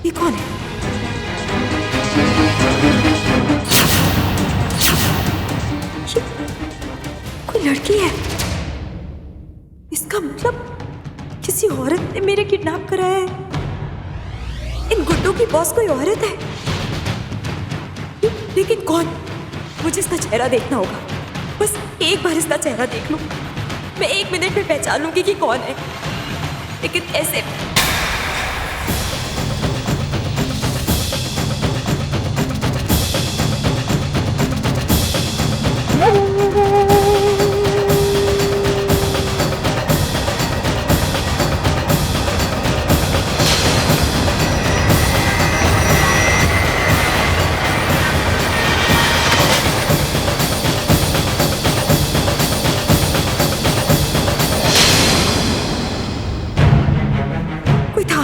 ये कौन है? ये कोई लड़की है। इसका मतलब किसी औरत ने मेरे किडनैप कराया है। इन गुड्डों की बॉस कोई औरत है, लेकिन कौन? मुझे इसका चेहरा देखना होगा। बस एक बार इसका चेहरा देख लूं, मैं 1 मिनट में पहचान लूंगी कि कौन है। लेकिन कैसे? कोई था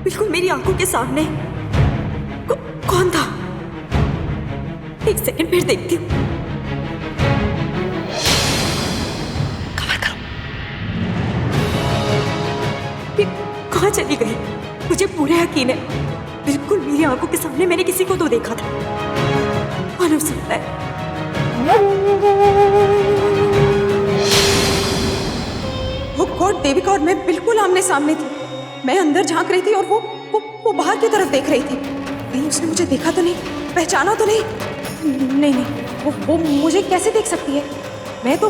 बिल्कुल मेरी आंखों के सामने। कौन था? 1 सेकंड फिर देखती हूँ। कवर करो। ये कहाँ चली गई? मुझे पूरा यकीन है बिल्कुल मेरी आंखों के सामने मैंने किसी को तो देखा था। कौन हो सकता है? वो गॉड, देविका और मैं बिल्कुल आमने सामने थी। मैं अंदर झांक रही थी और वो बाहर की तरफ देख रही थी। कहीं उसने मुझे देखा तो नहीं, पहचाना तो नहीं? नहीं, वो मुझे कैसे देख सकती है? मैं तो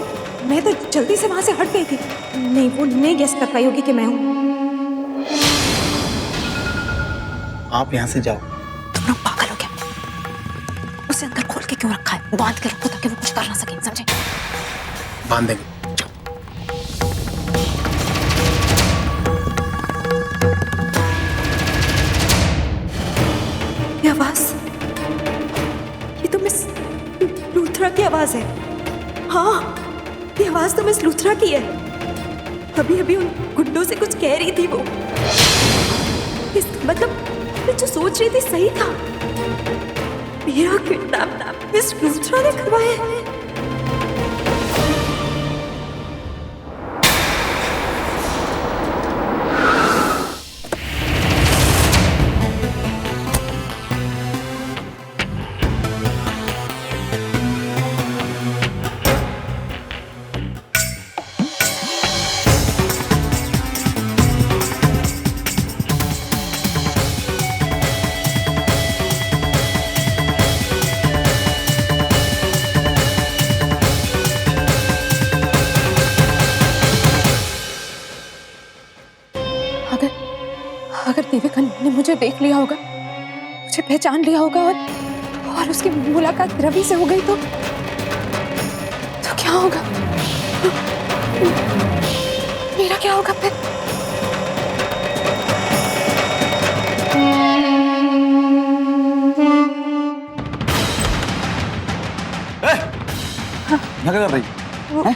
जल्दी से वहां से हट गई थी। नहीं, वो नहीं गेस कर पाई होगी कि मैं हूँ। आप यहाँ से जाओ। तुम लोग पागल हो क्या? उसे अंदर खोल के क्यों रखा है? बांध के रखो ताकि वो कुछ कर ना सके, समझे? बांध देंगे। ये आवाज, ये तो मिस लूथरा की आवाज है। हाँ, ये आवाज तो मिस लूथरा की है। अभी उन गुड्डों से कुछ कह रही थी वो। इसका मतलब मैं जो सोच रही थी सही था। मेरा किडनैप मिस लूथरा ने करवाया है। अगर देविका ने मुझे देख लिया होगा, मुझे पहचान लिया होगा और उसकी मुलाकात रवि से हो गई तो क्या होगा? मेरा क्या होगा फिर? क्या कर रही है?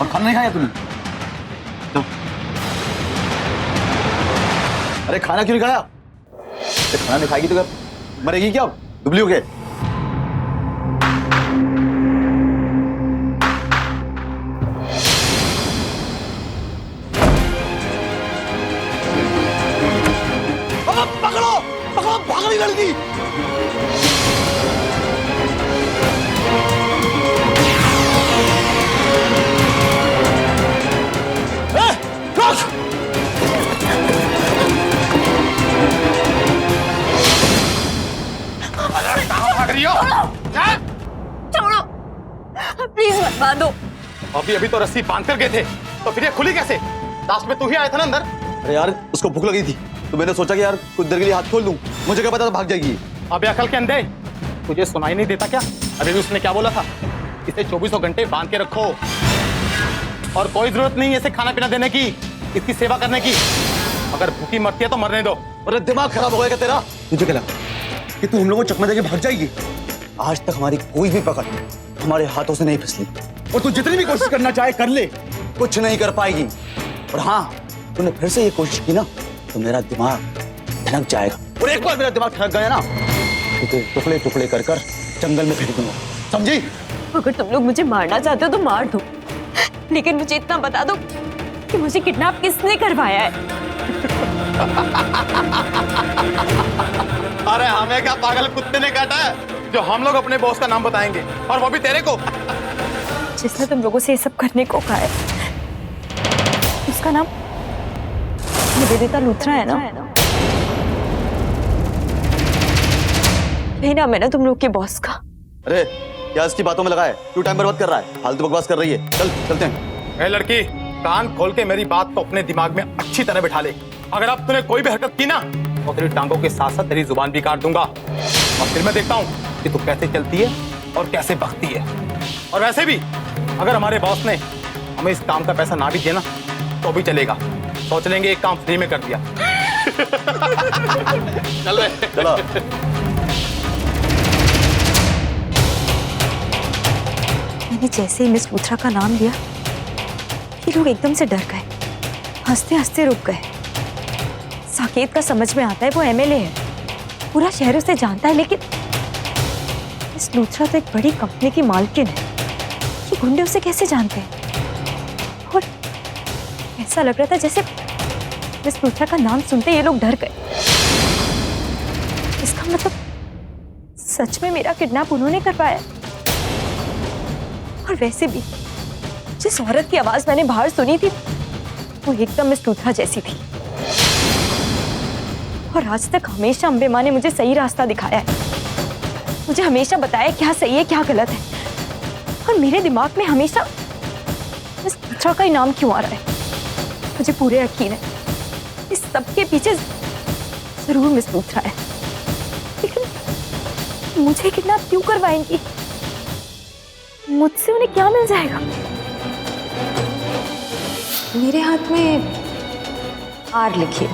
और खाना नहीं खाया तूने? तो अरे खाना क्यों नहीं खाया? खाना नहीं खाएगी तो क्या मरेगी क्या? दुबली हो गए? पकड़ो पकड़ो, भाग रही लड़की। छोड़ो, प्लीज मत बांधो। अभी तो रस्सी बांध कर गए थे, तो फिर ये खुली कैसे? लास्ट में तू ही आया था ना अंदर। अरे यार उसको भूख लगी थी तो मैंने सोचा कि यार कुछ देर के लिए हाथ खोल दूं। मुझे क्या पता था भाग जाएगी। अबे अकल के अंधे, तुझे सुनाई नहीं देता क्या? अभी भी उसने क्या बोला था? इसे 24 घंटे बांध के रखो और कोई जरूरत नहीं है इसे खाना पीना देने की, इसकी सेवा करने की। अगर भूखी मरती है तो मरने दो। अरे दिमाग खराब हो गया क्या तेरा? तुझे क्या लगा कि तू हम लोगों को चकमा देके भाग जाएगी? आज तक हमारी कोई भी पकड़ हमारे हाथों से नहीं फिसली, और तू जितनी भी कोशिश करना चाहे कर ले, कुछ नहीं कर पाएगी। और हाँ, तूने फिर से ये कोशिश की ना तो मेरा दिमाग ठनक जाएगा, और एक बार मेरा दिमाग ठनक गया ना तो तुझे टुकड़े टुकड़े कर कर जंगल में फेंक दूंगा, समझी? अगर तुम लोग मुझे मारना चाहते हो तो मार दो, लेकिन मुझे इतना बता दो कि मुझे किडनैप किसने करवाया है। तुम्हें क्या पागल कुत्ते ने काटा है जो हम लोग अपने बॉस का नाम बताएंगे, और वो भी तेरे को? जिसने तुम लोगों से ये सब करने को कहा है उसका नाम निवेदिता लूथरा है ना? यही नाम है ना तुम लोग के बॉस का? अरे क्या इसकी बातों में लगा है? क्यों टाइम बर्बाद कर रहा है? फालतू बकवास कर रही है। चल चलते हैं। ए लड़की, कान खोल के मेरी बात को अपने दिमाग में अच्छी तरह बिठा ले। अगर अब तूने कोई भी हरकत की ना तो तेरी टांगों के साथ साथ तेरी जुबान भी काट दूंगा, और फिर मैं देखता हूँ कि तू कैसे चलती है और कैसे बकती है। और वैसे भी अगर हमारे बॉस ने हमें इस काम का पैसा ना भी दिया ना तो भी चलेगा। सोच लेंगे एक काम फ्री में कर दिया। चल रहे चलो। मैंने जैसे ही मिस लूथरा का नाम लिया ये लोग एकदम से डर गए, हंसते हंसते रुक गए। साकेत का समझ में आता है वो एमएलए है, पूरा शहर उसे जानता है, लेकिन मिस लूथरा तो एक बड़ी कंपनी की मालकिन है। ये गुंडे उसे कैसे जानते हैं? और ऐसा लग रहा था जैसे मिस लूथरा का नाम सुनते ये लोग डर गए। इसका मतलब सच में मेरा किडनैप उन्होंने करवाया। और वैसे भी जिस औरत की आवाज मैंने बाहर सुनी थी वो एकदम मिस लूथरा जैसी थी। और आज तक हमेशा अंबे माँ ने मुझे सही रास्ता दिखाया है, मुझे हमेशा बताया क्या सही है क्या गलत है। और मेरे दिमाग में हमेशा मिस लूथरा का ही नाम क्यों आ रहा है? मुझे पूरे यकीन है इस सबके पीछे जरूर मिस लूथरा है, लेकिन मुझे किडनैप क्यों करवाएंगी? मुझसे उन्हें क्या मिल जाएगा? मेरे हाथ में आर लिखिए।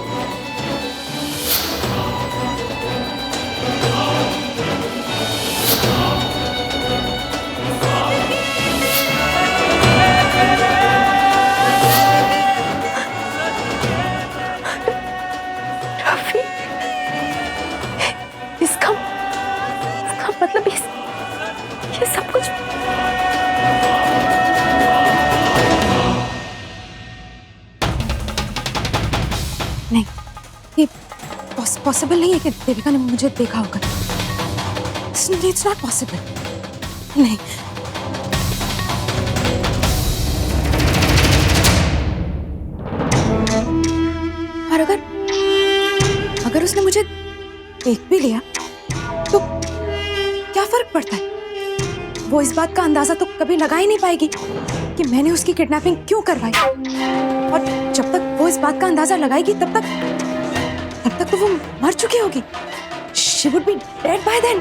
रफी, इसका मतलब ये सब कुछ नहीं, ये पॉसिबल नहीं है कि देविका ने मुझे देखा होगा। It's not possible. नहीं, और अगर उसने मुझे देख भी लिया तो क्या फर्क पड़ता है? वो इस बात का अंदाजा तो कभी लगा ही नहीं पाएगी कि मैंने उसकी किडनैपिंग क्यों करवाई। और जब तक वो इस बात का अंदाजा लगाएगी तब तक तो वो मर चुकी होगी। She would be dead by then।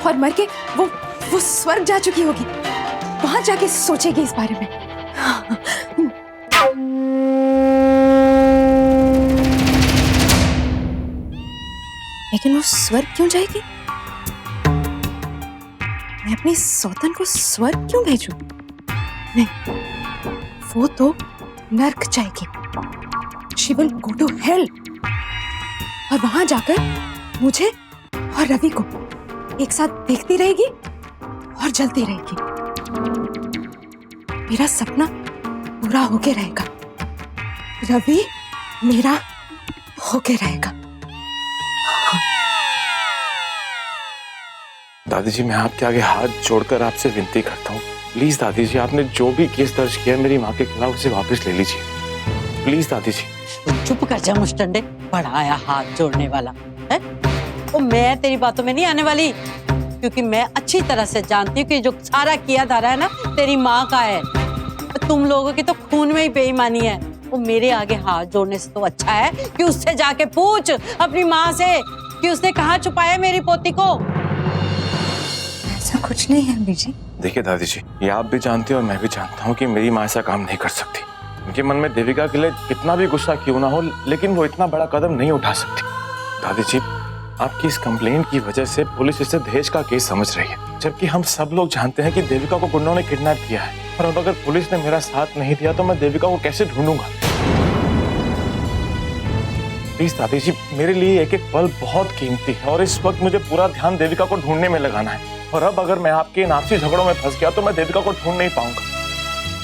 और मर के वो स्वर्ग जा चुकी होगी, वहां जाके सोचेगी इस बारे में। लेकिन वो स्वर्ग क्यों जाएगी? मैं अपनी सौतन को स्वर्ग क्यों भेजूं? नहीं, वो तो नर्क जाएगी। She will go to hell। और वहां जाकर मुझे और रवि को एक साथ देखती रहेगी और जलती रहेगी। मेरा सपना पूरा होके रहेगा, रवि मेरा होके रहेगा। दादी जी, मैं आपके आगे हाथ जोड़कर आपसे विनती करता हूँ, प्लीज दादी जी, आपने जो भी केस दर्ज किया मेरी माँ के खिलाफ उसे वापस ले लीजिए, प्लीज दादी जी। चुप कर जा मुस्टंडे, बढ़ाया हाथ जोड़ने वाला है। वो मैं तेरी बातों में नहीं आने वाली, क्योंकि मैं अच्छी तरह से जानती हूँ कि जो सारा किया धारा है ना तेरी माँ का है। तुम लोगों की तो खून में ही बेईमानी है। वो मेरे आगे हाथ जोड़ने से तो अच्छा है कि उससे जाके पूछ अपनी माँ से कि उसने कहाँ छुपाया मेरी पोती को। ऐसा कुछ नहीं है अम्मी जी। देखिए दादी जी, ये आप भी जानते हो और मैं भी जानता हूँ कि मेरी माँ ऐसा काम नहीं कर सकती। उनके मन में देविका के लिए कितना भी गुस्सा क्यों ना हो, लेकिन वो इतना बड़ा कदम नहीं उठा सकती। दादी जी, आपकी इस कंप्लेंट की वजह से पुलिस इसे दहेज का केस समझ रही है, जबकि हम सब लोग जानते हैं कि देविका को गुंडों ने किडनैप किया है। और अब अगर पुलिस ने मेरा साथ नहीं दिया तो मैं देविका को कैसे ढूंढूंगा? प्लीज दादी जी, मेरे लिए एक एक पल बहुत कीमती है और इस वक्त मुझे पूरा ध्यान देविका को ढूंढने में लगाना है। और अब अगर मैं आपके इन आपसी झगड़ों में फंस गया तो मैं देविका को ढूंढ नहीं पाऊंगा।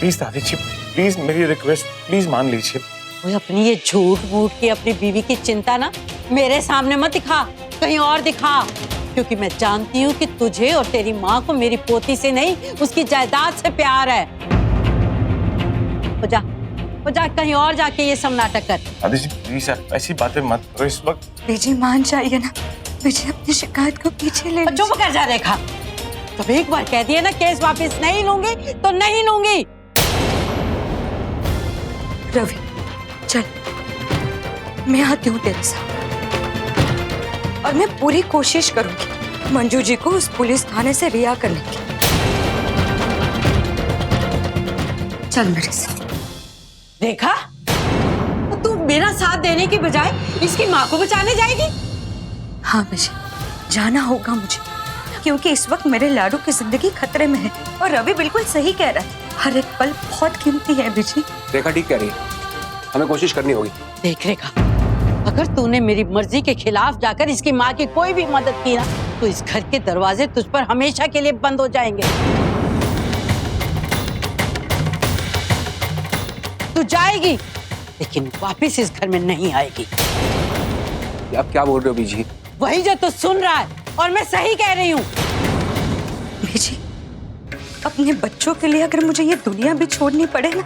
प्लीज दादी जी, प्लीज मेरी रिक्वेस्ट प्लीज मान लीजिए। वो अपनी ये झूठ मूठ की अपनी बीवी की चिंता ना मेरे सामने मत दिखा, कहीं और दिखा, क्योंकि मैं जानती हूँ कि तुझे और तेरी माँ को मेरी पोती से नहीं उसकी जायदाद से प्यार है। वो जा कहीं और जाके ये सब नाटक कर। दादी जी प्लीज आप ऐसी बातें मत करो इस वक्त। बीजी मान जाइए ना, बीजी अपनी शिकायत को पीछे ले चुप कर जा रेखा, जब एक बार कह दिया ना केस वापस नहीं लूंगी तो नहीं लूंगी। रवि चल, मैं आती हूँ तेरे साथ और मैं पूरी कोशिश करूंगी मंजू जी को उस पुलिस थाने से रिहा करने की। चल मेरे साथ। रेखा, तो तू मेरा साथ देने की बजाय इसकी माँ को बचाने जाएगी? हाँ मुझे जाना होगा मुझे, क्योंकि इस वक्त मेरे लाडू की जिंदगी खतरे में है और रवि बिल्कुल सही कह रहा है, हर एक पल बहुत कीमती है बिजी। रेखा ठीक कह रही है, हमें कोशिश करनी होगी। देख रेखा, अगर तूने मेरी मर्जी के खिलाफ जाकर इसकी माँ की कोई भी मदद की ना तो इस घर के दरवाजे तुझ पर हमेशा के लिए बंद हो जाएंगे। तू जाएगी लेकिन वापस इस घर में नहीं आएगी। आप क्या बोल रहे हो बीजी? वही जो तू सुन रहा है और मैं सही कह रही हूँ। बीजी, अपने बच्चों के लिए अगर मुझे ये दुनिया भी छोड़नी पड़े ना,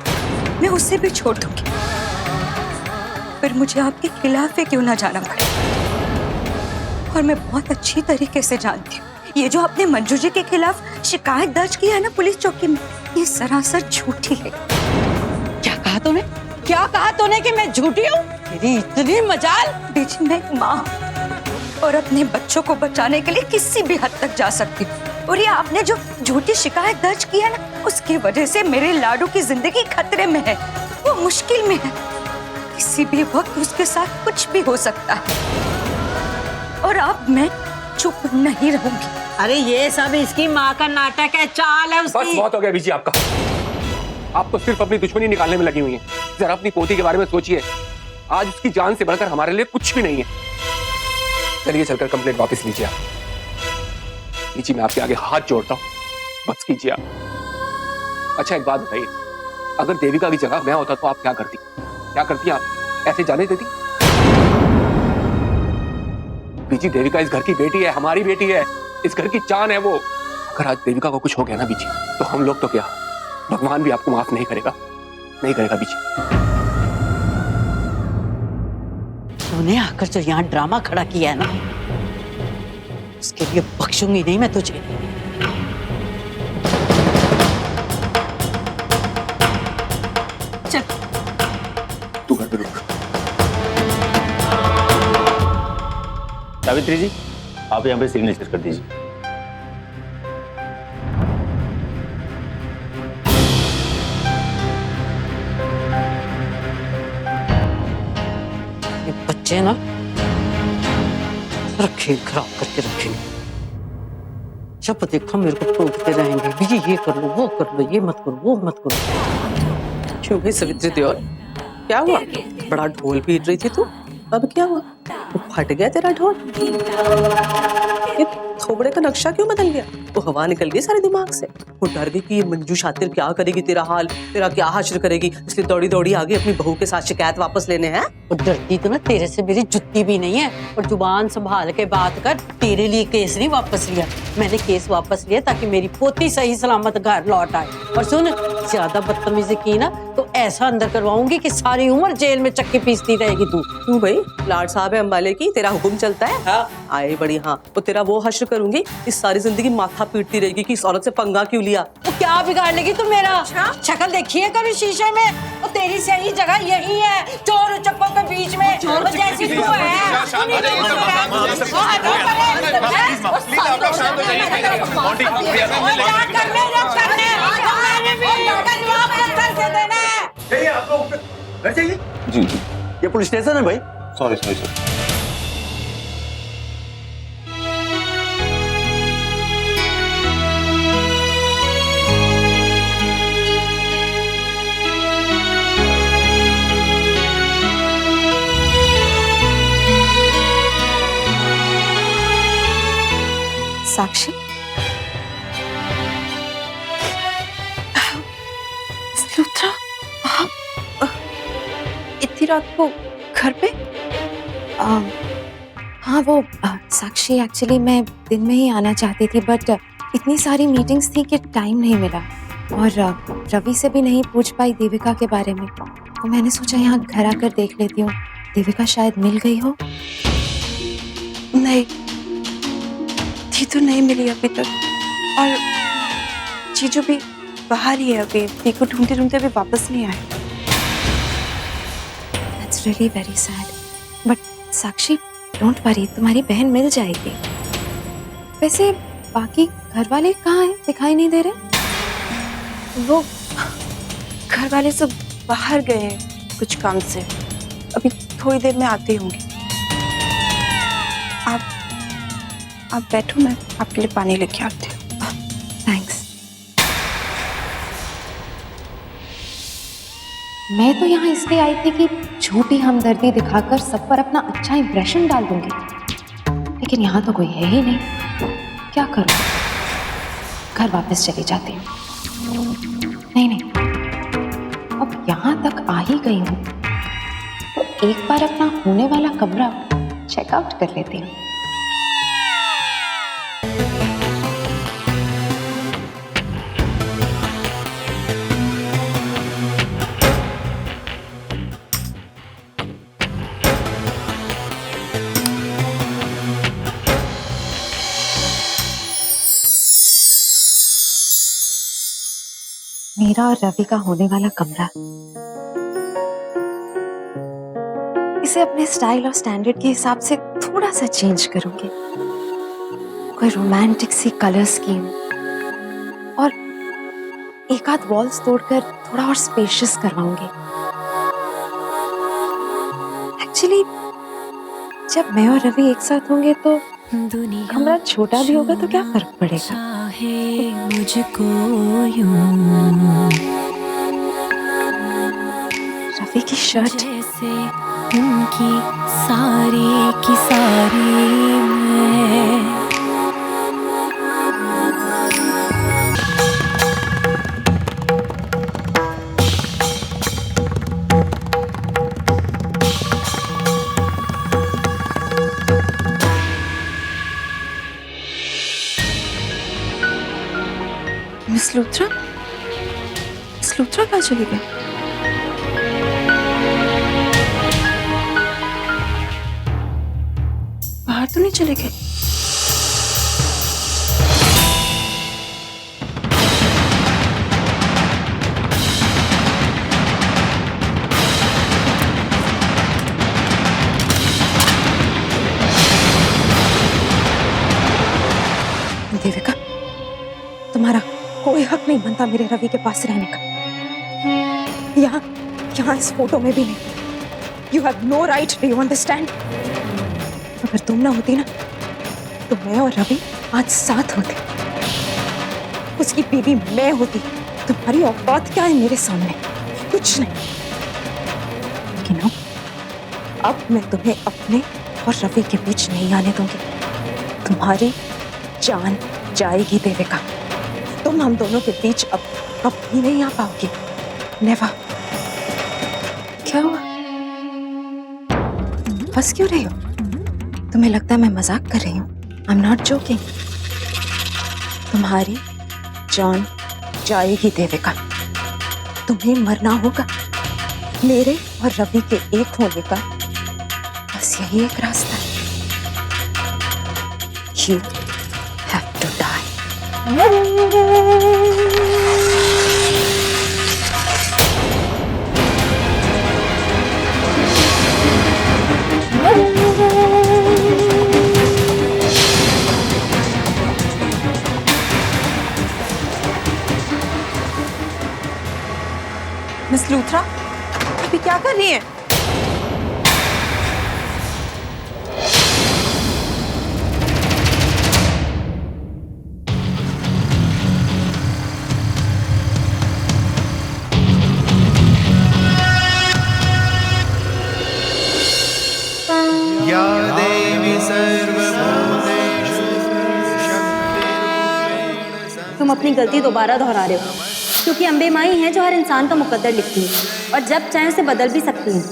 मैं उससे भी छोड़ दूंगी, फिर मुझे आपके खिलाफ ही क्यों ना जाना पड़े। और मैं बहुत अच्छी तरीके से जानती हूँ ये जो आपने मंजू जी के खिलाफ शिकायत दर्ज की है ना पुलिस चौकी में, ये सरासर झूठी है। क्या कहा तूने? क्या कहा तूने कि मैं झूठी हूँ? तेरी इतनी मजाल। बीजी, मैं एक माँ और अपने बच्चों को बचाने के लिए किसी भी हद तक जा सकती हूँ, और ये आपने जो झूठी शिकायत दर्ज की है ना, उसकी वजह से मेरे लाडू की जिंदगी खतरे में है, वो मुश्किल में है, किसी भी वक्त उसके साथ कुछ भी हो सकता है, और अब मैं चुप नहीं रहूंगी। अरे ये सब इसकी माँ का नाटक है, चाल है बस उसकी। बहुत हो गया बीजी आपका, आप तो सिर्फ अपनी दुश्मनी निकालने में लगी हुई हैं। जरा अपनी पोती के बारे में सोचिए, आज उसकी जान से बढ़कर हमारे लिए कुछ भी नहीं है। चलिए चलकर कंप्लेंट वापस लीजिए आप। बीजी मैं आपके आगे हाथ जोड़ता हूँ, बस कीजिए आप। अच्छा एक बात बताइए, अगर देविका की जगह मैं होता तो आप क्या करती? क्या करती आप? ऐसे जाने देती? बीजी देविका इस घर की बेटी है, हमारी बेटी है, इस घर की जान है वो। अगर आज देविका को कुछ हो गया ना बीजी, तो हम लोग तो क्या, भगवान भी आपको माफ नहीं करेगा, नहीं करेगा बीजी। तूने आकर जो यहाँ ड्रामा खड़ा किया है ना, उसके लिए बख्शूंगी नहीं मैं तुझे। चल तू घर पे रुक। सावित्री जी, आप यहाँ पे सिग्नेचर कर दीजिए। ये बच्चे ना सारा खेल खराब करके रखेंगे। जब देखो मेरे को टोकते रहेंगे, बीजी ये कर लो, वो कर लो, ये मत करो, वो मत करो। क्यों भाई सवित्री देओल, क्या हुआ? बड़ा ढोल पीट रही थी तू, अब क्या हुआ? वो फट गया तेरा ढोल? ये थोबड़े का नक्शा क्यों बदल गया? वो हवा निकल गई सारे दिमाग से। वो डर गई कि ये मंजू शातिर क्या करेगी, तेरा हाल, तेरा क्या हश्र करेगी, इसलिए दौड़ी दौड़ी आ गई अपनी बहू के साथ शिकायत वापस लेने। हैं और डरती तो ना तेरे से मेरी जुत्ती भी नहीं है, और जुबान संभाल के बात कर। तेरे लिए केस नहीं वापस लिया, मैंने केस वापस लिया ताकि मेरी पोती सही सलामत घर लौट आए। और सुन, ज्यादा बदतमीजी की ना तो ऐसा अंदर करवाऊंगी कि सारी उम्र जेल में चक्की पीसती रहेगी तू। तू भाई लाड साहब है अंबाले की, तेरा हुक्म चलता है। हाँ आए बड़ी, हाँ तो तेरा वो हश्र करूंगी, इस सारी जिंदगी माथा पीटती रहेगी कि इस औरत से पंगा क्यों लिया। तो क्या बिगाड़ लेगी तू मेरा? शक्ल देखी है कभी शीशे में? तो तेरी सही जगह यही है, चोर उचक्कों के बीच में। और जैसी तू है घर चाहिए? जी जी ये पुलिस स्टेशन है भाई। Sorry sorry sir. Sakshi, Luthra, थी रात को घर पे? हाँ वो साक्षी, एक्चुअली मैं दिन में ही आना चाहती थी बट इतनी सारी मीटिंग्स थी कि टाइम नहीं मिला और रवि से भी नहीं पूछ पाई देविका के बारे में, तो मैंने सोचा यहाँ घर आकर देख लेती हूँ। देविका शायद मिल गई हो। नहीं, थी तो नहीं मिली अभी तक, और जीजू भी बाहर ही है अभी, देखो ढूंढते ढूंढते अभी वापस नहीं आए। That's really very sad. But Sakshi, don't worry, तुम्हारी बहन मिल जाएगी। वैसे बाकी घर वाले कहाँ हैं? दिखाई नहीं दे रहे। वो घर वाले सब बाहर गए हैं कुछ काम से, अभी थोड़ी देर में आते होंगे। आप बैठो, मैं आपके लिए पानी लेके आती हूँ। थैंक्स। मैं तो यहाँ इसलिए आई थी कि झूठी हमदर्दी दिखाकर सब पर अपना अच्छा इंप्रेशन डाल दूंगी, लेकिन यहाँ तो कोई है ही नहीं। क्या करूँ? घर वापस चली जाती हूँ। नहीं, अब यहाँ तक आ ही गई हूँ तो एक बार अपना होने वाला कमरा चेकआउट कर लेती हूँ। मेरा और रवि का होने वाला कमरा, इसे अपने स्टाइल और स्टैंडर्ड के हिसाब से थोड़ा सा चेंज करूंगी। कोई रोमांटिक सी कलर स्कीम और एक आध वॉल्स तोड़कर थोड़ा और स्पेशियस करवाऊंगी। एक्चुअली जब मैं और रवि एक साथ होंगे तो कमरा छोटा भी होगा तो क्या फर्क पड़ेगा। मुझको यूं रवि की शर्ट जैसे उनकी सारी की सारी मैं। मिस लूथरा कहाँ चली गई? बाहर तो नहीं चले गए? देविका, तुम्हारा कोई हक नहीं बनता मेरे रवि के पास रहने का। यहाँ इस फोटो में भी नहीं। You have no right, do you understand? अगर तुम ना होती ना तो मैं और रवि आज साथ होते। उसकी बीवी मैं होती। तुम्हारी औकात क्या है मेरे सामने? कुछ नहीं। लेकिन अब मैं तुम्हें अपने और रवि के बीच नहीं आने दूंगी। तुम्हारी जान जाएगी देविका। तुम हम दोनों के बीच अब कभी नहीं आ पाओगी। नेवर। क्या हुआ? हंस क्यों रही हो? तुम्हें लगता है मैं मजाक कर रही हूँ? I am not joking. तुम्हारी जान जाएगी देविका। तुम्हें मरना होगा। मेरे और रवि के एक होने का बस यही एक रास्ता है। You have to die. Miss Luthra, अभी क्या कर रही हैं? या देवी सर्वभूतेषु तुम अपनी गलती दोबारा दोहरा रहे हो, क्योंकि अम्बे माई हैं जो हर इंसान का मुकद्दर लिखती हैं और जब चाहे उसे बदल भी सकती हैं।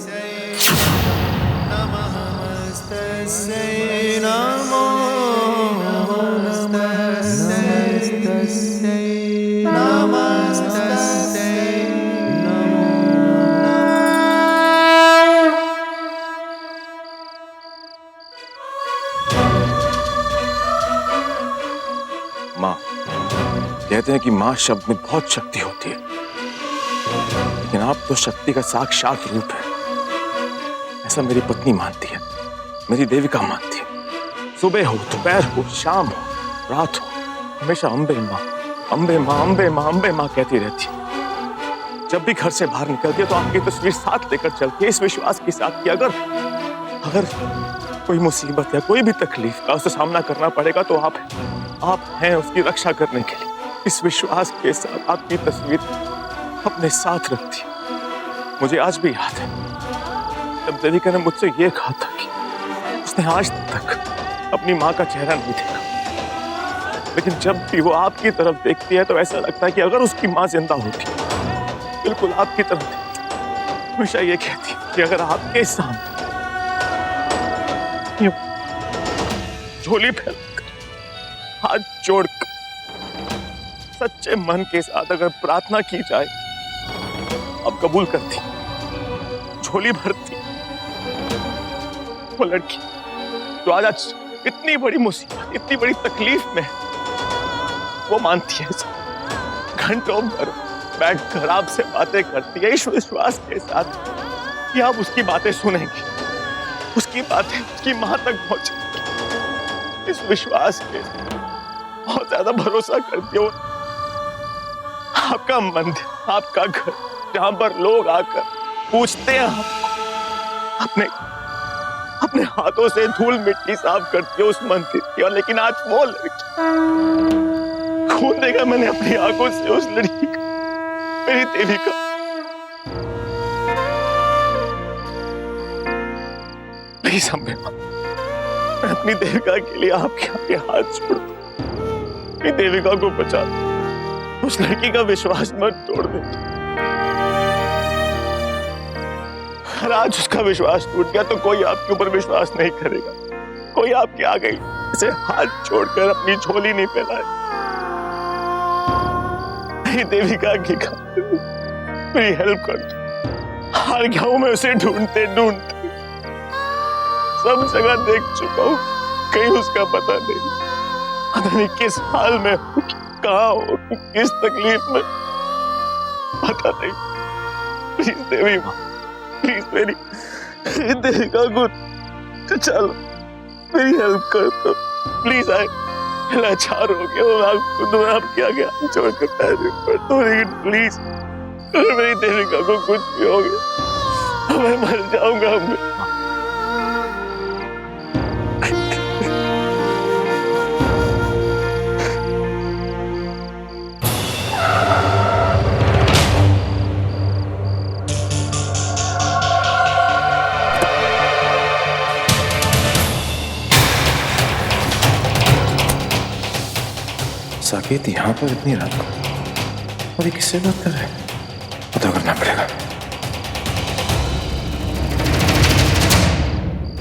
कहते हैं कि माँ शब्द में बहुत शक्ति होती है, लेकिन आप तो शक्ति का साक्षात रूप है, ऐसा मेरी पत्नी मानती है, मेरी देविका मानती है। सुबह हो, दोपहर हो, शाम हो, रात हो, हमेशा अम्बे माँ, अम्बे माँ, अम्बे माँ, अम्बे माँ कहती रहती है। जब भी घर से बाहर निकलती है तो आपकी तस्वीर साथ लेकर चलती है, इस विश्वास के साथ कि अगर कोई मुसीबत या कोई भी तकलीफ का उसे सामना करना पड़ेगा तो आप हैं उसकी रक्षा करने के लिए। इस विश्वास के साथ आपकी तस्वीर अपने साथ रखती है। मुझे आज भी याद है जब देविका ने मुझसे ये कहा था कि उसने आज तक अपनी माँ का चेहरा नहीं देखा, लेकिन जब भी वो आपकी तरफ देखती है तो ऐसा लगता है कि अगर उसकी माँ जिंदा होती, बिल्कुल आपकी तरफ देखती, हमेशा ये कहती कि अगर आपके सामने झोली फैलाकर, हाथ जोड़कर, सच्चे मन के साथ अगर प्रार्थना की जाए, आप कबूल करती, झोली भरती। वो लड़की जो आज इतनी बड़ी मुसीबत, इतनी बड़ी तकलीफ में, वो मानती है, घंटों भर बैठकर आपसे बातें करती है इस विश्वास के साथ कि आप उसकी बातें सुनेंगे, उसकी बातें उसकी मां तक पहुंचेंगी। इस विश्वास के बहुत ज्यादा भरोसा करती हो। आपका मंदिर, आपका घर, जहां पर लोग आकर पूछते हैं, अपने हाथों से धूल मिट्टी साफ करती है उस मंदिर की, और लेकिन आज वो लड़की खून देखा मैंने अपनी आंखों से उस लड़की का, मेरी देविका। प्लीज अम्बे मां, मैं अपनी देविका के लिए आपके आगे हाथ जोड़, अपनी देविका को बचा दो, उस लड़की का विश्वास मत तोड़ दे। अगर आज उसका विश्वास टूट गया तो कोई आपके ऊपर विश्वास नहीं करेगा, कोई आपके आगे ऐसे हाथ छोड़कर अपनी झोली नहीं फैलाए। मेरी देविका की मेरी हेल्प कर दो। हार गया हूं मैं उसे ढूंढते ढूंढते, सब जगह देख चुका हूं, कहीं उसका पता नहीं, पता नहीं किस हाल में हो, कहां हो, किस तकलीफ में, पता नहीं। प्लीज देवी मां, प्लीज मेरी देविका को चलो, मेरी हेल्प कर दो प्लीज। लाचार हो गया हूं, मैं आपके आगे हाथ जोड़कर पैर पड़ता हूं, लेकिन प्लीज अगर मेरी देविका को कुछ भी हो गया मैं मर जाऊंगा। साकेत यहाँ पर इतनी रात को, और ये किससे बात कर रहे हैं? पता करना पड़ेगा।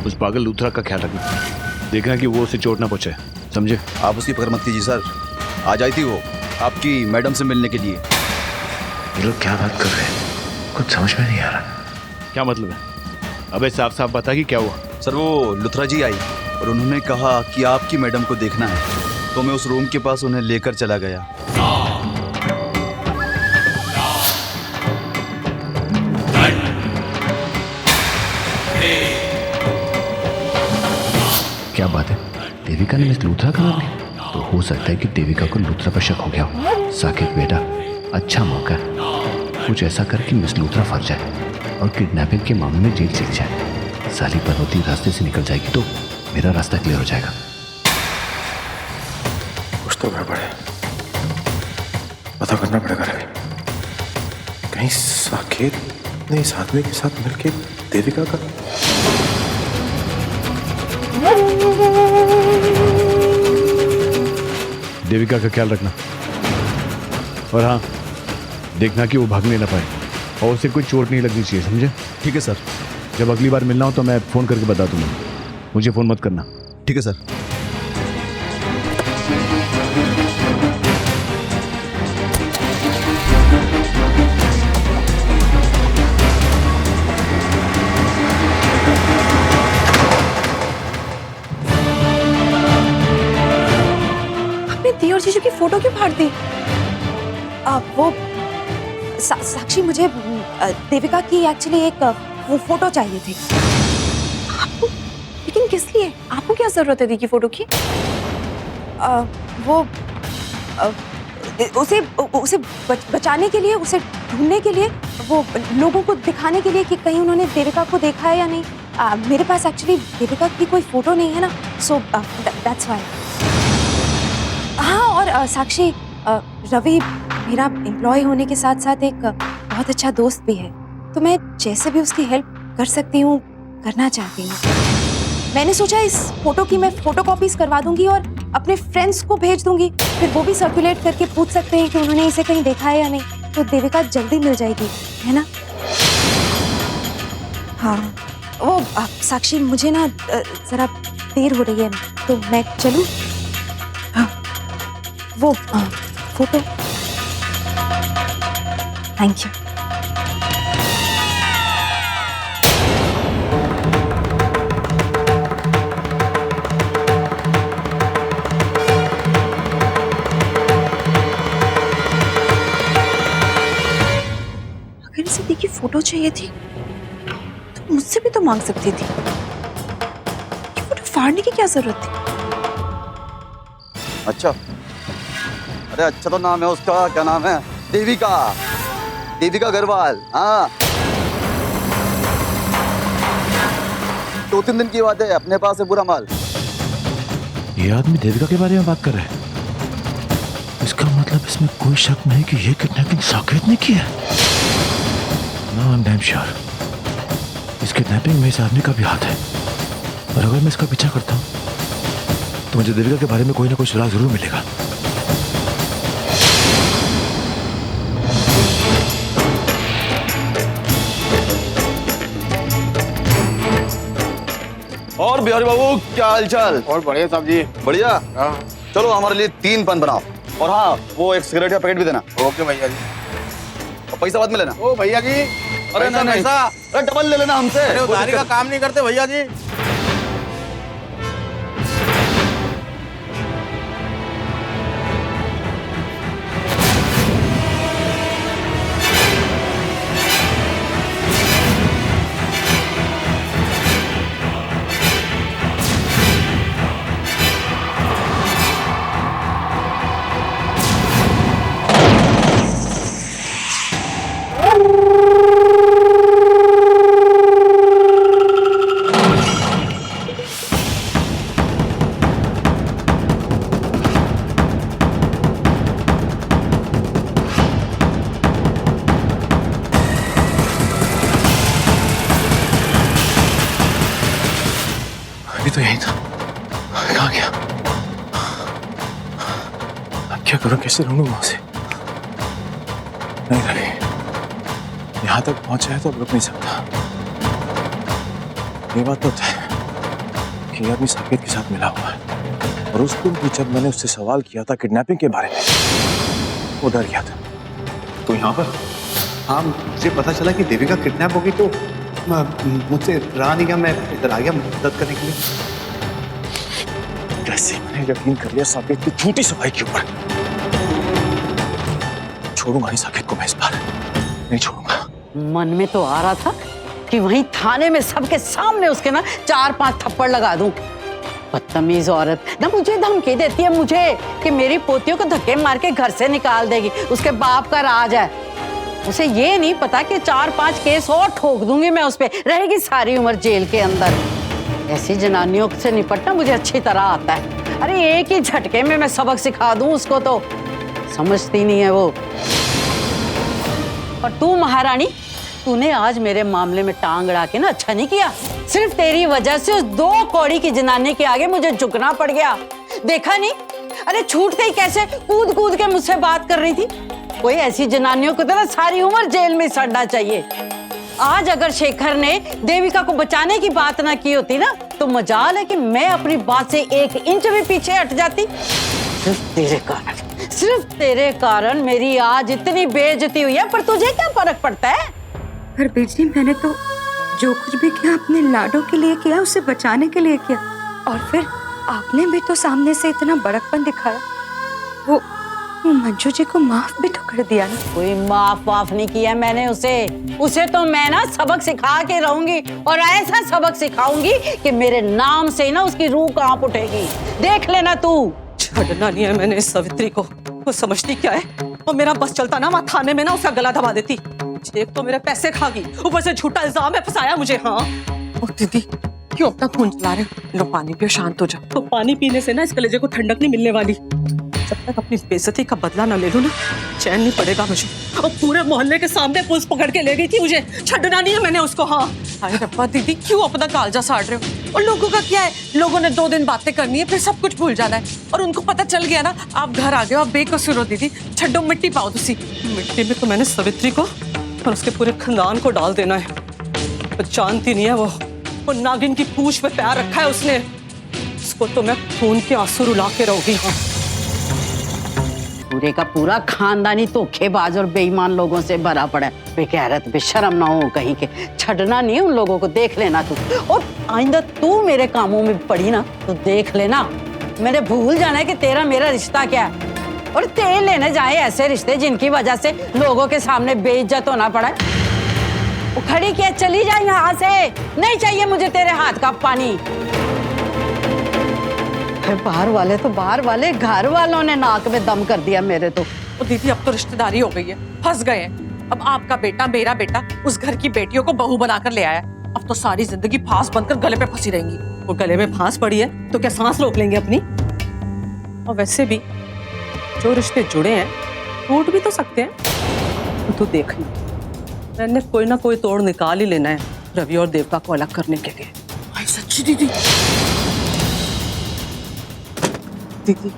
उस पागल लूथरा का ख्याल रखना, देखना कि वो उसे चोट ना पहुंचे, समझे? आप उसकी फिक्र मत कीजिए सर, आ जाई थी वो आपकी मैडम से मिलने के लिए। ये लोग क्या बात कर रहे हैं, कुछ समझ में नहीं आ रहा। क्या मतलब है? अबे साफ साफ बता कि क्या हुआ। सर वो लुथरा जी आई और उन्होंने कहा कि आपकी मैडम को देखना है, तो मैं उस रूम के पास उन्हें लेकर चला गया। क्या बात है, देविका ने मिस लूथरा का नाम लिया? तो हो सकता है कि देविका को लूथरा पर शक हो गया हो। साकेत बेटा, अच्छा मौका है, कुछ ऐसा कर कि मिस लूथरा फंस जाए और किडनैपिंग के मामले में जेल चली जाए। साली पर्वती रास्ते से निकल जाएगी तो मेरा रास्ता क्लियर हो जाएगा। कुछ तो गड़बड़ है, पता करना पड़ेगा रवि। कहीं साकेत ने इस आदमी के साथ मिलकर देविका का देविका का ख्याल रखना, और हाँ देखना कि वो भागने ना पाए और उसे कोई चोट नहीं लगनी चाहिए, समझे? ठीक है सर। जब अगली बार मिलना हो तो मैं फोन करके बता दूंगा, मुझे फोन मत करना। ठीक है सर। आपने दी और जीजू की फोटो क्यों फाड़ दी? वो साक्षी, मुझे देविका की एक्चुअली एक वो फोटो चाहिए थी। आपको? लेकिन किस लिए? आपको क्या जरूरत है दी की फोटो की? वो उसे उसे बचाने के लिए, उसे ढूंढने के लिए, वो लोगों को दिखाने के लिए कि कहीं उन्होंने देविका को देखा है या नहीं। मेरे पास एक्चुअली देविका की कोई फोटो नहीं है ना, सो दैट्स व्हाई। हाँ, और साक्षी, रवि मेरा एम्प्लॉय होने के साथ साथ एक बहुत अच्छा दोस्त भी है, तो मैं जैसे भी उसकी हेल्प कर सकती हूँ करना चाहती हूँ। मैंने सोचा इस फोटो की मैं फोटोकॉपीज करवा दूंगी और अपने फ्रेंड्स को भेज दूंगी, फिर वो भी सर्कुलेट करके पूछ सकते हैं कि उन्होंने इसे कहीं देखा है या नहीं, तो देविका जल्दी मिल जाएगी, है ना? हाँ, वो साक्षी, मुझे ना जरा देर हो रही है, तो मैं चलूं? हाँ, वो फोटो। Thank you. अगर इसे दी की फोटो चाहिए थी तो मुझसे भी तो मांग सकती थी। ये फोटो फाड़ने की क्या जरूरत थी? अच्छा, अरे अच्छा तो नाम है उसका, क्या नाम है? देविका, देविका अग्रवाल। हाँ, 2-3 दिन की बात है, अपने पास है पूरा माल। ये आदमी देविका के बारे में बात कर रहा है। इसका मतलब इसमें कोई शक नहीं कि ये किडनैपिंग साकेत ने की है। Now I'm damn sure. इस किडनैपिंग में इस आदमी का भी हाथ है, और अगर मैं इसका पीछा करता हूँ तो मुझे देविका के बारे में कोई ना कोई सुराग जरूर मिलेगा। और बिहारी बाबू, क्या हाल चाल? और बढ़िया साहब जी। बढ़िया। चलो हमारे लिए 3 पान बनाओ, और हाँ, वो एक सिगरेट का पैकेट भी देना। ओके भैया जी। और पैसा बाद में लेना। ओ भैया जी, अरे नहीं, अरे डबल ले लेना हमसे। अरे उधारी का काम नहीं करते भैया जी। अभी तो यही था, कहाँ गया? अब क्या करूं, कैसे ढूंढूं वहां से? नहीं रवि, यहाँ तक पहुंचा है तो अब रुक नहीं सकता। ये बात तो है कि ये आदमी साकेत के साथ मिला हुआ है, और उस दिन भी जब मैंने उससे सवाल किया था किडनैपिंग के बारे में, वो डर गया था। तो यहाँ पर हाँ, मुझे पता चला कि देविका किडनैप होगी, तो मुझसे रहा नहीं गया, मैं इधर आ गया मदद करने के लिए। कैसे मैंने यकीन कर लिया साकेत की झूठी सफाई के ऊपर। छोड़ूंगा नहीं साकेत को मैं इस बार, नहीं छोड़ूंगा। मन में तो आ रहा था कि वहीं थाने में सबके सामने उसके ना 4-5 थप्पड़ लगा दूं। बदतमीज औरत ना मुझे धमकी देती है मुझे कि मेरी पोतियों को धक्के मार के घर से निकाल देगी, उसके बाप का राज है। उसे ये नहीं पता कि 4-5 केस और ठोक दूंगी मैं उस पे, रहेगी सारी उम्र जेल के अंदर। ऐसी जनानियों से निपटना मुझे अच्छी तरह आता है। अरे एक ही झटके में मैं सबक सिखा दूं उसको, तो समझती नहीं है वो। और तू महारानी, तूने आज मेरे मामले में टांग अड़ा के ना अच्छा नहीं किया। सिर्फ तेरी वजह से उस 2 कौड़ी की जनानी के आगे मुझे झुकना पड़ गया। देखा नहीं, अरे छूटते ही कैसे कूद कूद के मुझसे बात कर रही थी। कोई ऐसी जनानियों को तो ना सारी उम्र जेल में सड़ना चाहिए। आज अगर शेखर ने देविका को बचाने की बात ना की होती ना, तो मजाल है कि मैं अपनी बात से 1 इंच भी पीछे हट जाती। सिर्फ तेरे कारण मेरी आज इतनी बेइज्जती हुई है, पर तुझे क्या फर्क पड़ता है? पर बिजली, मैंने तो जो कुछ भी किया अपने लाडो के लिए किया, उसे बचाने के लिए किया, और फिर आपने भी तो सामने से इतना बड़कपन दिखाया। वो मंजू जी को माफ भी तो कर दिया ना। कोई माफ वाफ नहीं किया मैंने उसे तो मैं ना सबक सिखा के रहूंगी, और ऐसा सबक सिखाऊंगी कि मेरे नाम से ना उसकी रूह कांप उठेगी। देख लेना तू। छड़ना नहीं है मैंने इस सवित्री को। वो समझती क्या है, और मेरा बस चलता ना, वहाँ थाने में ना उसका गला दबा देती। एक तो मेरे पैसे खा गई, ऊपर से झूठा इल्जाम है, फंसाया मुझे। हाँ और दीदी क्यों अपना खून जला रहे हो? लो पानी पियो, शांत हो जाओ। तो पानी पीने से ना इस कलेजे को ठंडक नहीं मिलने वाली। जब तक अपनी बेइज्जती का बदला ना ले लूं ना, चैन नहीं पड़ेगा मुझे। और पूरे मोहल्ले के सामने पुलिस पकड़ के ले गई थी मुझे। छड़ना नहीं है मैंने उसको। हाँ अरे रब्बा दीदी क्यों अपना कालजा साड़ रहे हो? और लोगों का क्या है, लोगों ने 2 दिन बातें करनी है, फिर सब कुछ भूल जाना है। और उनको पता चल गया ना आप घर आ गए हो, आप बेकसूर हो दीदी। छड्डो मिट्टी पाओ तुसी। मिट्टी में तो मैंने सवित्री को और उसके पूरे खानदान को डाल देना है। तो जानती नहीं है वो नागिन की पूंछ में पैर रखा है उसने। उसको तो मैं खून के आंसू रुला के रहूंगी। हाँ पूरे का पूरा खानदानी धोखेबाज और बेईमान लोगों से भरा पड़ा है। बेगैरत बेशर्म ना हो कहीं के। छड़ना नहीं उन लोगों को, देख लेना तू। और आइंदा तू मेरे कामों में पड़ी ना तो देख लेना, मैंने भूल जाना है कि तेरा मेरा रिश्ता क्या है। और तेल लेने जाए ऐसे रिश्ते जिनकी वजह से लोगों के सामने बेइज्जत होना पड़ा है। खड़ी क्या, चली जा यहाँ से। नहीं चाहिए मुझे तेरे हाथ का पानी। बाहर वाले तो बाहर वाले, घर वालों ने नाक में दम कर दिया मेरे तो। दीदी अब तो रिश्तेदारी हो गई है, फंस गए हैं। अब आपका बेटा मेरा बेटा उस घर की बेटियों को बहू बनाकर ले आया। अब तो सारी जिंदगी फांस बनकर गले पे फंसी रहेंगी। वो गले में फांस पड़ी है तो क्या सांस रोक लेंगे अपनी? और वैसे भी जो रिश्ते जुड़े हैं टूट भी तो सकते हैं। तो देख ली, मैंने कोई ना कोई तोड़ निकाल ही लेना है रवि और देवका को अलग करने के लिए। आई सच्ची दीदी। दीदी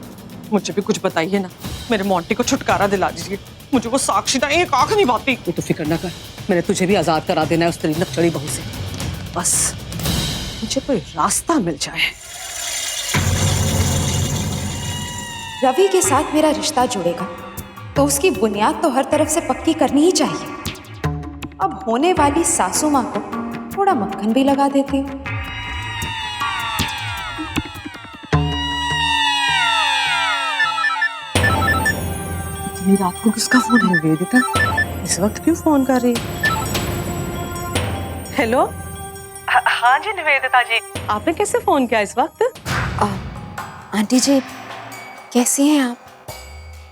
मुझे भी कुछ बताइए ना, मेरे मोंटी को छुटकारा दिला दीजिए। मुझे वो साक्षी ना एक आंख नहीं भाती। तू तो फिक्र ना कर, मैंने तुझे भी आजाद करा देना है उस तेरी नकचड़ी बहू से। बस मुझे कोई रास्ता मिल जाए। रवि के साथ मेरा रिश्ता जुड़ेगा तो उसकी बुनियाद तो हर तरफ से पक्की करनी ही चाहिए। अब होने वाली सासू माँ को थोड़ा मक्खन भी लगा देती हूँ। इतनी रात को किसका फोन है वेदिका? इस वक्त क्यों फोन कर रही है? हेलो। हाँ जी निवेदिता जी, आपने कैसे फोन किया इस वक्त? आंटी जी कैसी हैं आप?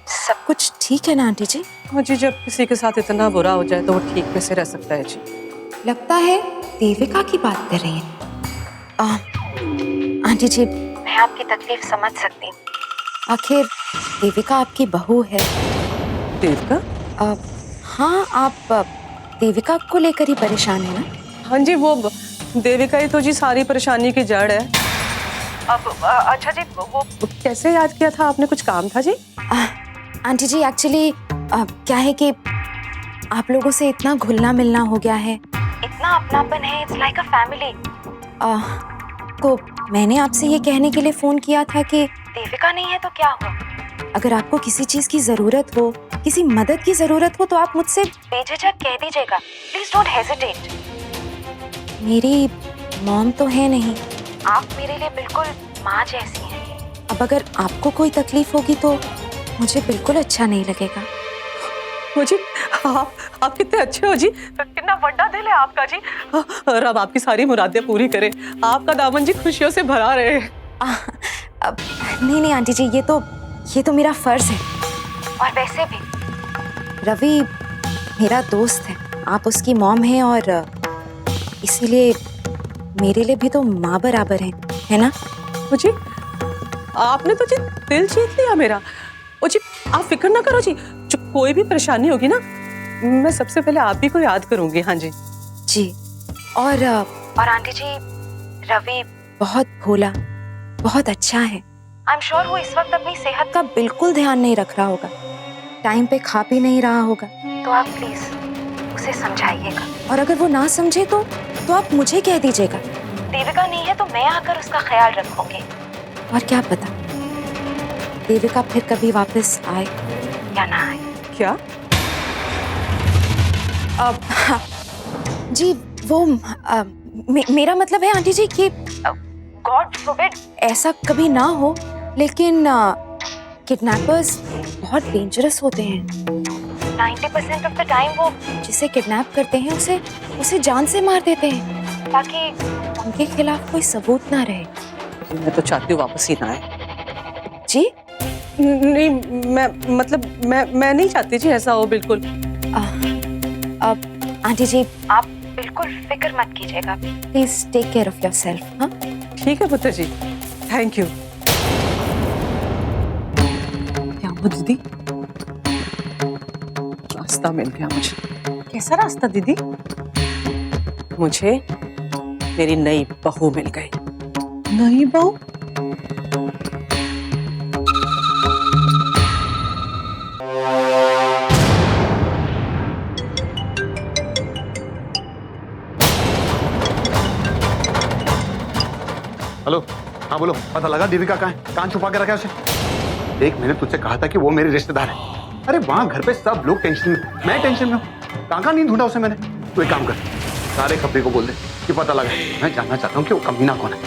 सब कुछ ठीक है ना आंटी जी? हाँ जी, जब किसी के साथ इतना बुरा हो जाए तो वो ठीक कैसे रह सकता है जी? लगता है देविका की बात कर रही हैं। आंटी जी मैं आपकी तकलीफ समझ सकती हूँ। आखिर देविका आपकी बहू है। देविका? हाँ आप देविका को लेकर ही परेशान है ना? हाँ जी, वो देविका ही तो जी सारी परेशानी की जड़ है। अब अच्छा जी, वो कैसे याद किया था आपने? कुछ काम था जी? आंटी जी एक्चुअली क्या है कि आप लोगों से इतना घुलना मिलना हो गया है, इतना अपनापन है, इट्स लाइक अ फैमिली। तो मैंने आपसे ये कहने के लिए फोन किया था कि देविका नहीं है तो क्या हुआ, अगर आपको किसी चीज की जरूरत हो, किसी मदद की जरूरत हो तो आप मुझसे बेझिझक कह दीजिएगा। Please don't hesitate. मेरी मॉम तो है नहीं, आप मेरे लिए बिल्कुल माँ जैसी हैं। अब अगर आपको कोई तकलीफ होगी तो मुझे बिल्कुल अच्छा नहीं लगेगा। जी आप कितने अच्छे हो जी, कितना बड़ा दिल है आपका जी। रब आपकी सारी मुरादें पूरी करे, आपका दामन जी खुशियों से भरा रहे। नहीं आंटी जी, ये तो मेरा फर्ज है। और वैसे भी रवि मेरा दोस्त है, आप उसकी मॉम हैं और इसीलिए मेरे लिए भी तो माँ बराबर है ना? जी आपने तो जी दिल जीत लिया मेरा। ओ जी आप फिक्र ना करो जी, जो कोई भी परेशानी होगी ना मैं सबसे पहले आप ही को याद करूंगी। हाँ जी जी। और आंटी जी रवि बहुत भोला, बहुत अच्छा है। आई एम श्योर वो इस वक्त अपनी सेहत का बिल्कुल ध्यान नहीं रख रहा होगा, टाइम पे खा पी नहीं रहा होगा। तो आप प्लीज उसे समझाइएगा, और अगर वो ना समझे तो आप मुझे कह दीजिएगा। देविका नहीं है तो मैं आकर उसका ख्याल रखूंगी। और क्या पता देविका फिर कभी वापस आए या ना आए। क्या? जी वो मेरा मतलब है आंटी जी कि गॉड फॉरबिड ऐसा कभी ना हो, लेकिन किडनैपर्स बहुत डेंजरस होते हैं। 90% ऑफ द टाइम वो जिसे किडनैप करते हैं उसे जान से मार देते हैं ताकि उनके खिलाफ कोई सबूत ना रहे। मैं तो चाहती हूँ वापस ही ना आए। जी नहीं, मैं नहीं चाहती जी ऐसा हो बिल्कुल। आंटी जी आप बिल्कुल फिक्र मत कीजिएगा, please take care of yourself. हाँ ठीक है पुत्र जी, थैंक यू। क्या हुआ दीदी? रास्ता मिल गया मुझे। कैसा रास्ता दीदी? मुझे मेरी नई बहू मिल गई। नई बहू? हेलो, हाँ बोलो, पता लगा देविका कहाँ है? कहाँ छुपा के रखा है उसे? देख, मैंने तुझसे कहा था कि वो मेरे रिश्तेदार है। अरे वहां घर पे सब लोग टेंशन में, मैं टेंशन में हूँ। कहाँ नहीं ढूंढा उसे मैंने। तू एक काम कर, सारे खबरी को बोल दे कि पता लगा। मैं जानना चाहता हूँ कि वो कमीना कौन है।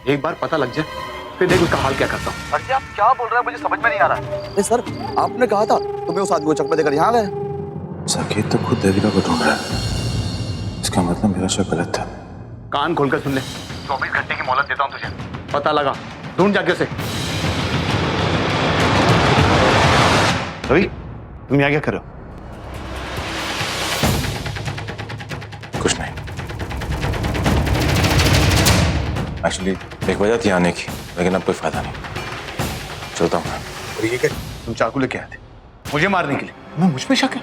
एक बार पता लग जाए फिर देख उसका हाल क्या करता हूँ। अरे आप क्या बोल रहे हैं, मुझे समझ में नहीं आ रहा है। सर, आपने कहा था तुम्हें उस आदमी को चकमा देकर यहाँ गए। साकेत तो खुद देविका को ढूंढ रहा है, इसका मतलब मेरा शक गलत था। कान खोलकर सुन ले, 24 घंटे की मोहलत देता हूँ तुझे। पता लगा, ढूंढ जाके उसे। रवि, तुम यहाँ क्या कर रहे हो? कुछ नहीं, एक्चुअली एक वजह थी आने की, लेकिन अब कोई फायदा नहीं, चलता हूँ। और ये क्या, तुम चाकू लेके आए थे मुझे मारने के लिए? मैं मुझ पे शक है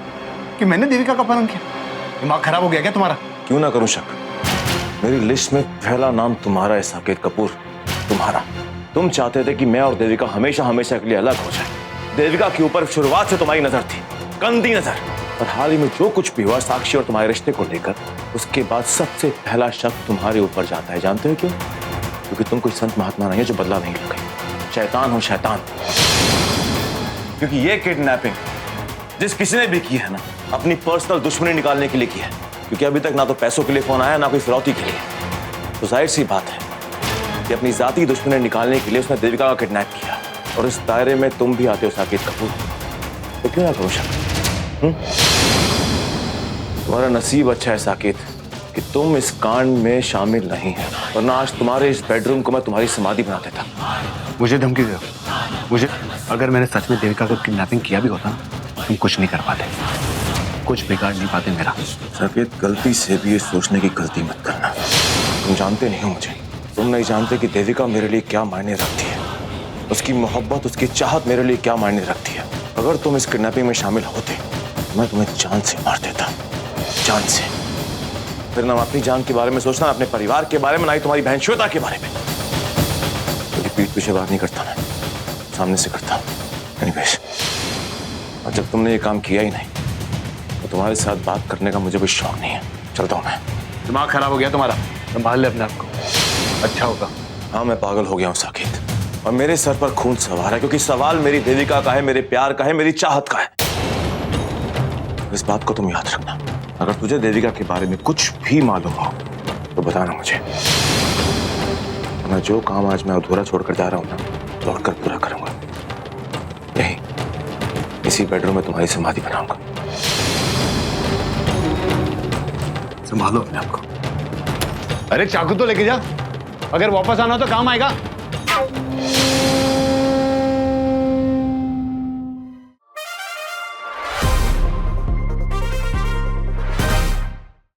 कि मैंने देविका का अपहरण किया? दिमाग खराब हो गया क्या तुम्हारा? क्यों ना करूं शक? मेरी लिस्ट में पहला नाम तुम्हारा है साकेत कपूर, तुम्हारा। तुम चाहते थे कि मैं और देविका हमेशा हमेशा के लिए अलग हो जाए। देविका के ऊपर शुरुआत से तुम्हारी नजर थी, गंदी नजर। और हाल ही में जो कुछ भी हुआ साक्षी और तुम्हारे रिश्ते को लेकर, उसके बाद सबसे पहला शक तुम्हारे ऊपर जाता है। जानते हो क्यों? क्योंकि तुम कोई संत महात्मा नहीं है जो बदला नहीं ले गए। शैतान हो शैतान। क्योंकि ये किडनैपिंग जिस किसी ने भी की है ना, अपनी पर्सनल दुश्मनी निकालने के लिए की है। क्योंकि अभी तक ना तो पैसों के लिए फोन आया, ना कोई फिरौती के लिए। तो जाहिर सी बात है कि अपनी जाती दुश्मनी निकालने के लिए उसने देविका का किडनैप किया। और इस दायरे में तुम भी आते हो साकेत कपूर, तो क्यों ना करो शक? तुम्हारा नसीब अच्छा है साकेत कि तुम इस कांड में शामिल नहीं है, वरना आज तुम्हारे इस बेडरूम को मैं तुम्हारी समाधि बना देता। मुझे धमकी दो। मुझे, अगर मैंने सच में देविका को किडनैपिंग किया भी होता ना, तुम कुछ नहीं कर पाते, कुछ बिगाड़ नहीं पाते मेरा। साकेत, गलती से भी ये सोचने की गलती मत करना। तुम जानते नहीं हो मुझे, तुम नहीं जानते कि देविका मेरे लिए क्या मायने रखती है। उसकी मोहब्बत, उसकी चाहत मेरे लिए क्या मायने रखती है। अगर तुम इस किडनैपिंग में शामिल होते तो मैं तुम्हें जान से मार देता, जान से। फिर ना अपनी जान के बारे में सोचना, अपने परिवार के बारे में, ना ही तुम्हारी बहन श्वेता के बारे में। क्योंकि पीठ पीछे बात नहीं करता मैं, सामने से करता। एनीवेज, और जब तुमने ये काम किया ही नहीं तो तुम्हारे साथ बात करने का मुझे कोई शौक नहीं है। चलता हूँ मैं। दिमाग खराब हो गया तुम्हारा, संभाल ले अपने आप को, अच्छा होगा। हाँ, मैं पागल हो गया हूँ साकेत, और मेरे सर पर खून सवार है। क्योंकि सवाल मेरी देविका का है, मेरे प्यार का है, मेरी चाहत का है। इस बात को तुम याद रखना। अगर तुझे देविका के बारे में कुछ भी मालूम हो तो बताना मुझे। मैं जो काम आज मैं अधूरा छोड़कर जा रहा हूँ ना, लौटकर पूरा करूंगा। यही इसी बेडरूम में तुम्हारी समाधि बनाऊंगा। संभालो अपने आप को। अरे चाकू तो लेके जा, अगर वापस आना हो तो काम आएगा।